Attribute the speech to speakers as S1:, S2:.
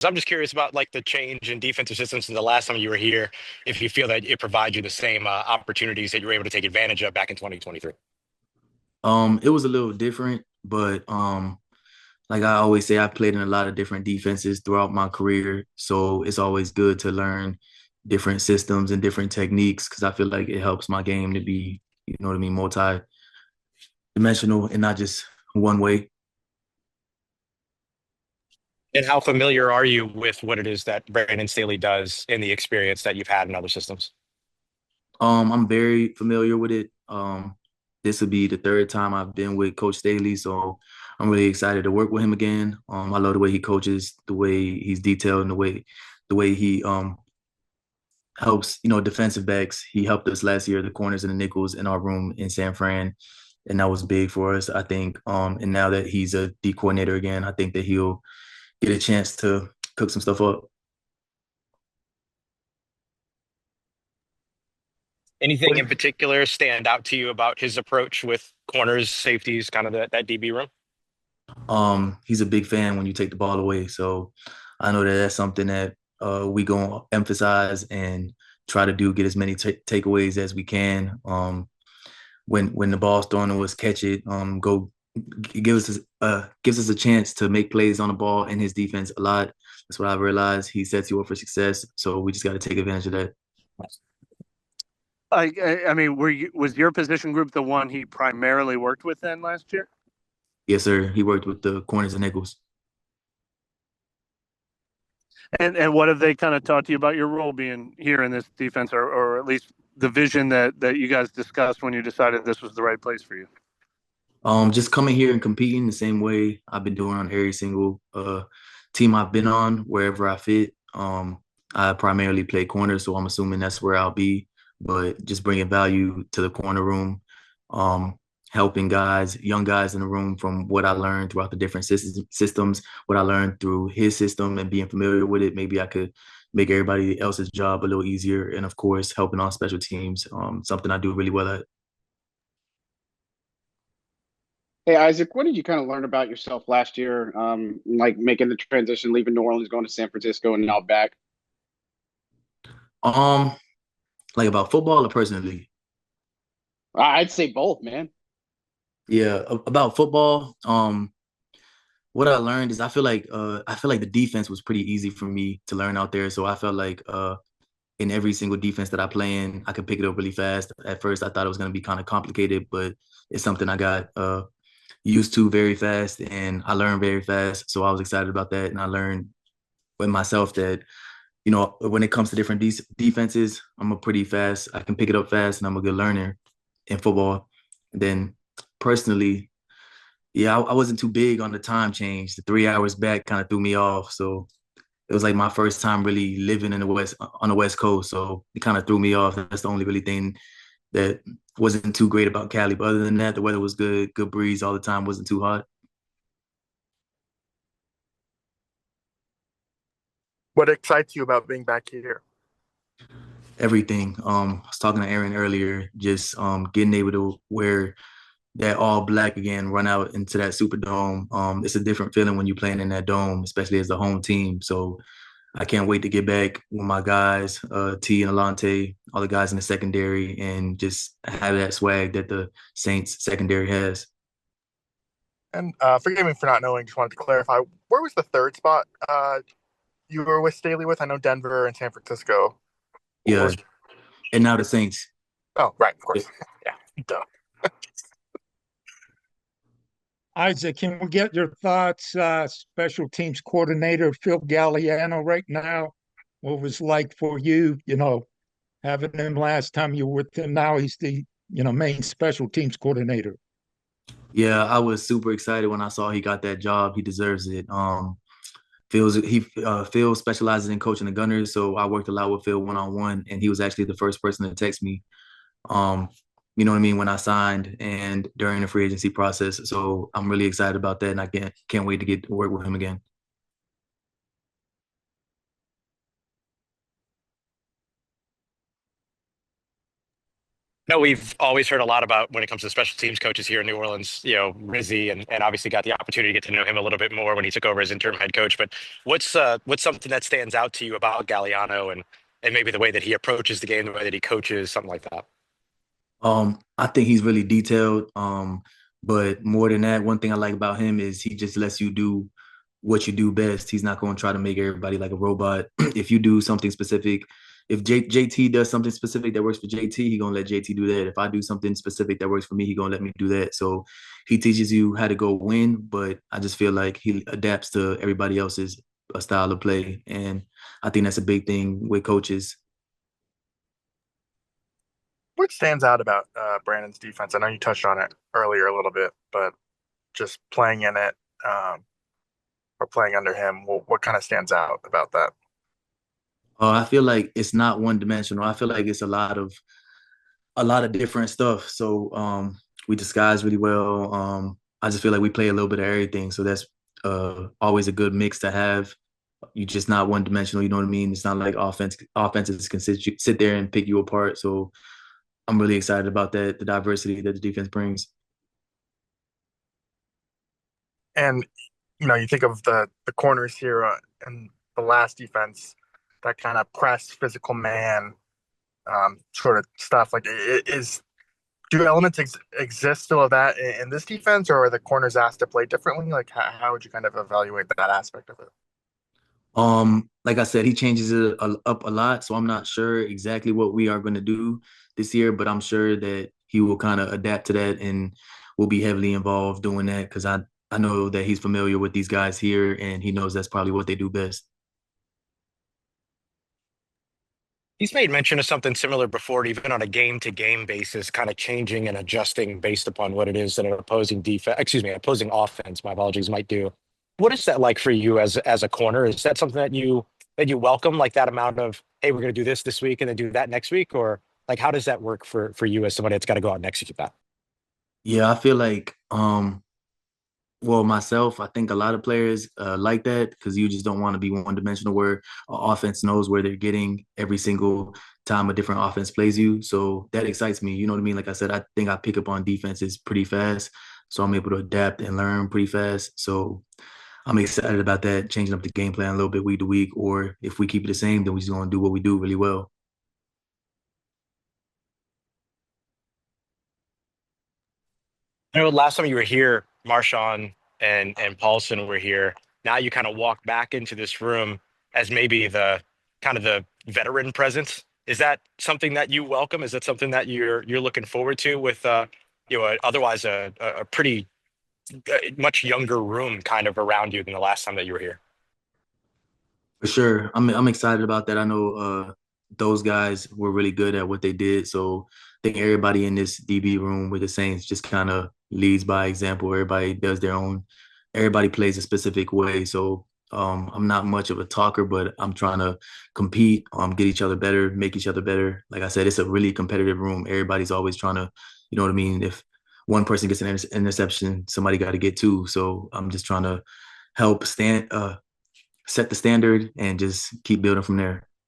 S1: So I'm just curious about like the change in defensive systems since the last time you were here, if you feel that it provides you the same opportunities that you were able to take advantage of back in 2023.
S2: It was a little different, but like I always say, I've played in a lot of different defenses throughout my career, so it's always good to learn different systems and different techniques because I feel like it helps my game to be, you know what I mean, multi-dimensional and not just one way.
S1: And how familiar are you with what it is that Brandon Staley does in the experience that you've had in other systems?
S2: I'm very familiar with it. This will be the third time I've been with Coach Staley, so I'm really excited to work with him again. I love the way he coaches, the way he's detailed, and the way he helps, defensive backs. He helped us last year, the corners and the nickels in our room in San Fran, and that was big for us, I think. And now that he's a D coordinator again, I think that he'll get a chance to cook some stuff up.
S1: Anything in particular stand out to you about his approach with corners, safeties, kind of that DB room?
S2: He's a big fan when you take the ball away. So I know that that's something that we gonna emphasize and try to do, get as many takeaways as we can. When the ball's thrown to us, catch it. Go gives us a chance to make plays on the ball in his defense a lot. That's what I realized. He sets you up for success. So we just got to take advantage of that.
S3: I mean, was your position group the one he primarily worked with then last year?
S2: Yes, sir. He worked with the corners and nickels.
S3: And what have they kind of taught you about your role being here in this defense, or at least the vision that you guys discussed when you decided this was the right place for you?
S2: Just coming here and competing the same way I've been doing on every single team I've been on, wherever I fit. I primarily play corner, so I'm assuming that's where I'll be. But just bringing value to the corner room, um, helping guys, young guys in the room from what I learned throughout the different systems, what I learned through his system and being familiar with it. Maybe I could make everybody else's job a little easier. And of course, helping on special teams, something I do really well at.
S4: Hey Isaac, what did you kind of learn about yourself last year? Like making the transition, leaving New Orleans, going to San Francisco, and now back.
S2: Um, like about football or personally?
S4: I'd say both, man.
S2: Yeah, about football. What I learned is I feel like the defense was pretty easy for me to learn out there. So I felt like in every single defense that I play in, I could pick it up really fast. At first, I thought it was going to be kind of complicated, but it's something I got used to very fast, and I learned very fast. So I was excited about that, and I learned with myself that when it comes to different defenses, I'm a pretty fast. I can pick it up fast, and I'm a good learner in football. And then personally, yeah, I wasn't too big on the time change. The 3 hours back kind of threw me off. So it was like my first time really living in the West on the West Coast. So it kind of threw me off. That's the only really thing that wasn't too great about Cali. But other than that, the weather was good, good breeze all the time, wasn't too hot.
S5: What excites you about being back here?
S2: Everything. I was talking to Aaron earlier, just getting able to wear that all black again, run out into that Superdome. It's a different feeling when you're playing in that dome, especially as the home team. So I can't wait to get back with my guys, T and Alante, all the guys in the secondary, and just have that swag that the Saints secondary has.
S5: And forgive me for not knowing. Just wanted to clarify. Where was the third spot you were with Staley with? I know Denver and San Francisco. What
S2: Yeah,
S5: was?
S2: and now the Saints.
S5: Oh, right, of course. Yeah, duh.
S6: Isaac, can we get your thoughts, special teams coordinator Phil Galliano right now? What it was like for you, having him last time you were with him. Now he's the, main special teams coordinator.
S2: Yeah, I was super excited when I saw he got that job. He deserves it. Phil specializes in coaching the Gunners, so I worked a lot with Phil one on one, and he was actually the first person to text me. Um, you know what I mean, when I signed and during the free agency process. So I'm really excited about that, and I can't wait to get to work with him again.
S1: No, we've always heard a lot about when it comes to special teams coaches here in New Orleans, Rizzi, and obviously got the opportunity to get to know him a little bit more when he took over as interim head coach. But what's something that stands out to you about Galliano and maybe the way that he approaches the game, the way that he coaches, something like that?
S2: I think he's really detailed. But more than that, one thing I like about him is he just lets you do what you do best. He's not going to try to make everybody like a robot. If you do something specific, if JT does something specific that works for JT, he gonna let JT do that. If I do something specific that works for me, he gonna let me do that. So he teaches you how to go win, but I just feel like he adapts to everybody else's style of play, and I think that's a big thing with coaches.
S5: What stands out about Brandon's defense? I know you touched on it earlier a little bit, but just playing in it or playing under him, what kind of stands out about that?
S2: I feel like it's not one dimensional. I feel like it's a lot of different stuff. So we disguise really well. I just feel like we play a little bit of everything. So that's always a good mix to have. You're just not one dimensional. You know what I mean? It's not like offenses can sit there and pick you apart. So I'm really excited about that, the diversity that the defense brings.
S5: And you think of the corners here in the last defense, that kind of press, physical man sort of stuff. Like, do elements exist still of that in this defense, or are the corners asked to play differently? Like, how would you kind of evaluate that aspect of it?
S2: Like I said, he changes it up a lot, so I'm not sure exactly what we are going to do this year, but I'm sure that he will kind of adapt to that and will be heavily involved doing that because I know that he's familiar with these guys here and he knows that's probably what they do best.
S1: He's made mention of something similar before, even on a game-to-game basis, kind of changing and adjusting based upon what it is that an opposing offense, my apologies, might do. What is that like for you as a corner? Is that something that you welcome, like that amount of, hey, we're going to do this week and then do that next week, or like how does that work for you as somebody that's got to go out and execute that?
S2: Yeah, I feel like well, myself, I think a lot of players like that because you just don't want to be one dimensional where offense knows where they're getting every single time a different offense plays you. So that excites me. You know what I mean? Like I said, I think I pick up on defenses pretty fast. So I'm able to adapt and learn pretty fast. So I'm excited about that, changing up the game plan a little bit week to week. Or if we keep it the same, then we're just going to do what we do really well.
S1: I know last time you were here, Marshawn and Paulson were here. Now you kind of walk back into this room as maybe the kind of the veteran presence. Is that something that you welcome? Is that something that you're looking forward to with otherwise a pretty much younger room kind of around you than the last time that you were here?
S2: For sure. I'm excited about that. I know those guys were really good at what they did. So I think everybody in this DB room with the Saints just kind of leads by example. Everybody does their own, everybody plays a specific way. So I'm not much of a talker, but I'm trying to compete, get each other better, make each other better. Like I said, it's a really competitive room. Everybody's always trying to, you know what I mean? If one person gets an interception, somebody got to get two. So I'm just trying to help set the standard and just keep building from there.